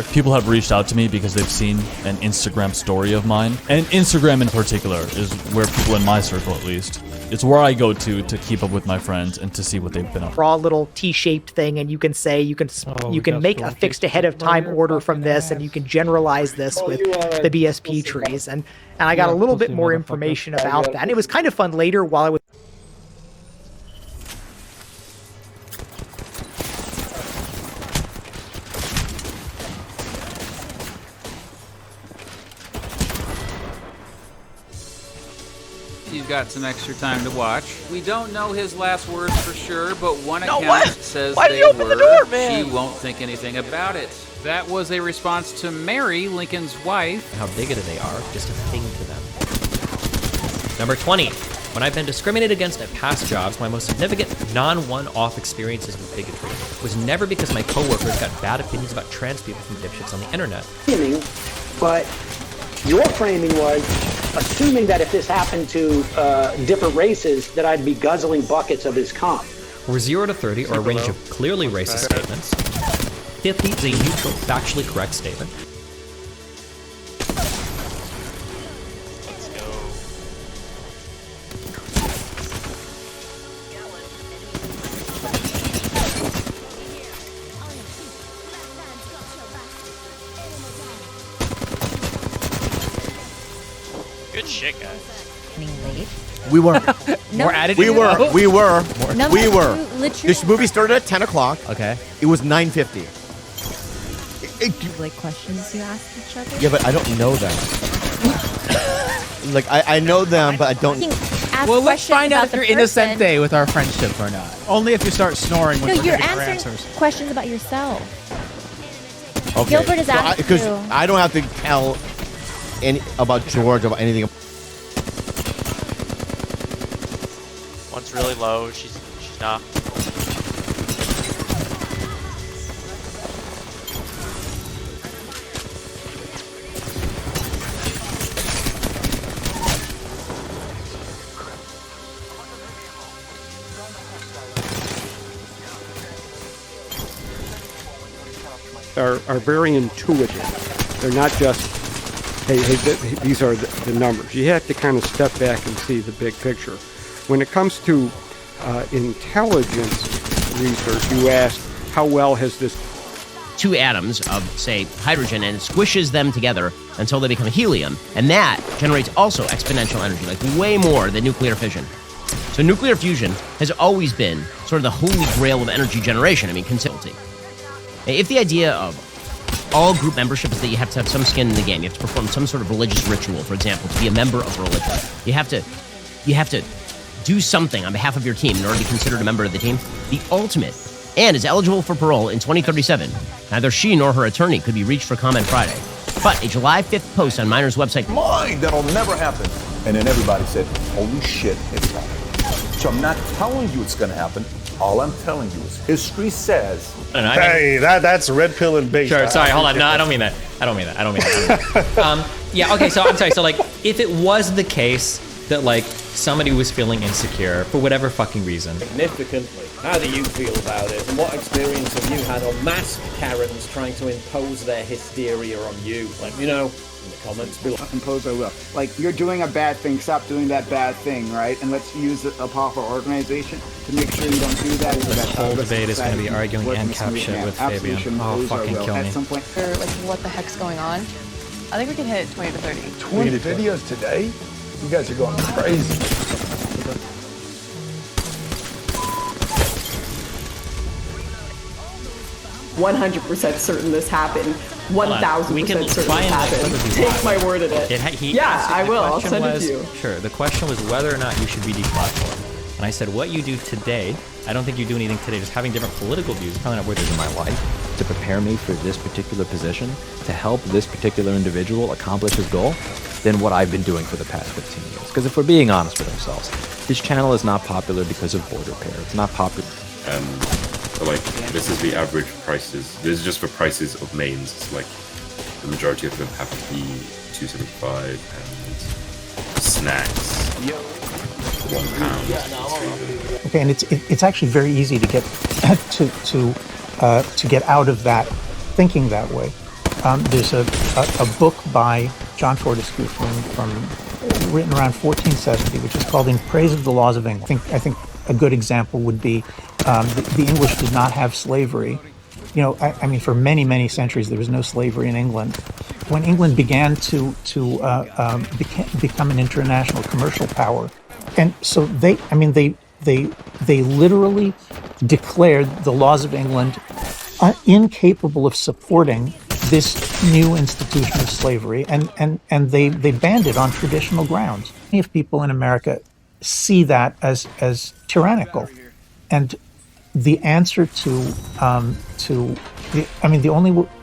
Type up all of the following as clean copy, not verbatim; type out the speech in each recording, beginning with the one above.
People have reached out to me because they've seen an Instagram story of mine. And Instagram in particular is where people in my circle, at least, it's where I go to keep up with my friends and to see what they've been up to. Draw a little T-shaped thing, and you can say you can make a fixed ahead of time order from this, and you can generalize this with the BSP trees. And I got a little bit more information about that. And it was kind of fun later while I was. He's got some extra time to watch. We don't know his last words for sure, but one account says Why did you open the door, man? She won't think anything about it. That was a response to Mary, Lincoln's wife. How bigoted they are, just a thing to them. Number 20. When I've been discriminated against at past jobs, my most significant non-one-off experiences with bigotry was never because my coworkers got bad opinions about trans people from dipshits on the internet. But your framing was assuming that if this happened to different races, that I'd be guzzling buckets of his cum. Or 0 to 30 are a range of clearly racist statements. 50 is a neutral, factually correct statement. Let's go. Good shit, guys. We were. More attitude? We were. This movie started at 10 o'clock. Okay. It was 9:50. Like questions you ask each other? Yeah, but I don't know them. Like, I know them, but I don't. Well, let's find out if you're innocent day with our friendship or not. Only if you start snoring when you're answering answers. Questions about yourself. Okay. Gilbert is asking because I don't have to tell any about George about anything. One's really low. She's not. Are very intuitive. They're not just, hey, these are the numbers. You have to kind of step back and see the big picture. When it comes to intelligence research, you ask, how well has this... Two atoms of, say, hydrogen and squishes them together until they become helium, and that generates also exponential energy, like way more than nuclear fission. So nuclear fusion has always been sort of the holy grail of energy generation. I mean, consistency. If the idea of all group membership is that you have to have some skin in the game, you have to perform some sort of religious ritual, for example, to be a member of a religion. You have to do something on behalf of your team in order to be considered a member of the team. The ultimate, and is eligible for parole in 2037. Neither she nor her attorney could be reached for comment Friday. But a July 5th post on Miner's website. Mine, that'll never happen. And then everybody said, holy shit, it's happening. So I'm not telling you it's going to happen. All I'm telling you is history says. Hey, that's red pill and bait. Sure, sorry, hold on. No, I don't mean that. I don't mean that. Yeah, okay, so I'm sorry. So, like, if it was the case that, like, somebody was feeling insecure for whatever fucking reason. Significantly, how do you feel about it? And what experience have you had on masked Karens trying to impose their hysteria on you? Let me know in the comments below. Impose our will. Like, you're doing a bad thing, stop doing that bad thing, right? And let's use a powerful organization to make sure you don't do that. This whole debate is going to be arguing NCAP shit with Fabian. Oh, fucking kill me. Or, like, what the heck's going on? I think we can hit 20 to 30. 20 videos today? You guys are going crazy. 100% certain this happened. 1,000% certain this happened. Take my word at it. Yeah, I will. I'll send it to you. Sure. The question was whether or not you should be deplatformed. And I said, what you do today, I don't think you do anything today. Just having different political views is probably not worth it in my life. To prepare me for this particular position, to help this particular individual accomplish his goal, than what I've been doing for the past 15 years. Because if we're being honest with ourselves, this channel is not popular because of border repair. It's not popular. So like, this is the average prices. This is just for prices of mains. So like, the majority of them have to be $2.75 and snacks £1. Okay, and it's actually very easy to get to get out of that thinking that way. there's a book by John Fortescue from written around 1470, which is called In Praise of the Laws of England. I think a good example would be the English did not have slavery. You know, I mean, for many, many centuries, there was no slavery in England. When England began to become an international commercial power, and so they literally declared the laws of England incapable of supporting this new institution of slavery, and they banned it on traditional grounds. Many of people in America see that as tyrannical, and the answer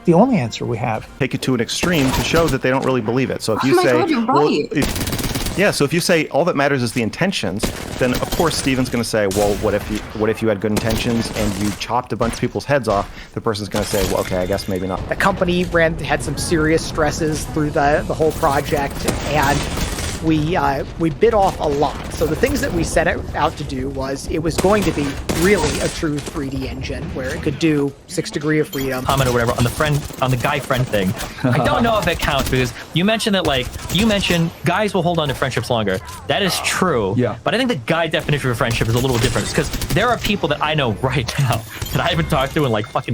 the only answer we have. Take it to an extreme to show that they don't really believe it. So if you Oh my say, God, you're well, right. so if you say all that matters is the intentions, then of course Steven's going to say, well, what if you had good intentions and you chopped a bunch of people's heads off? The person's going to say, well, okay, I guess maybe not. The company had some serious stresses through the whole project, and we bit off a lot. So the things that we set out to do was it was going to be really a true 3D engine where it could do 6 Degrees of Freedom. Comment or whatever on the guy friend thing. I don't know if it counts because you mentioned that guys will hold on to friendships longer. That is true. Yeah. But I think the guy definition of friendship is a little different because there are people that I know right now that I haven't talked to in like fucking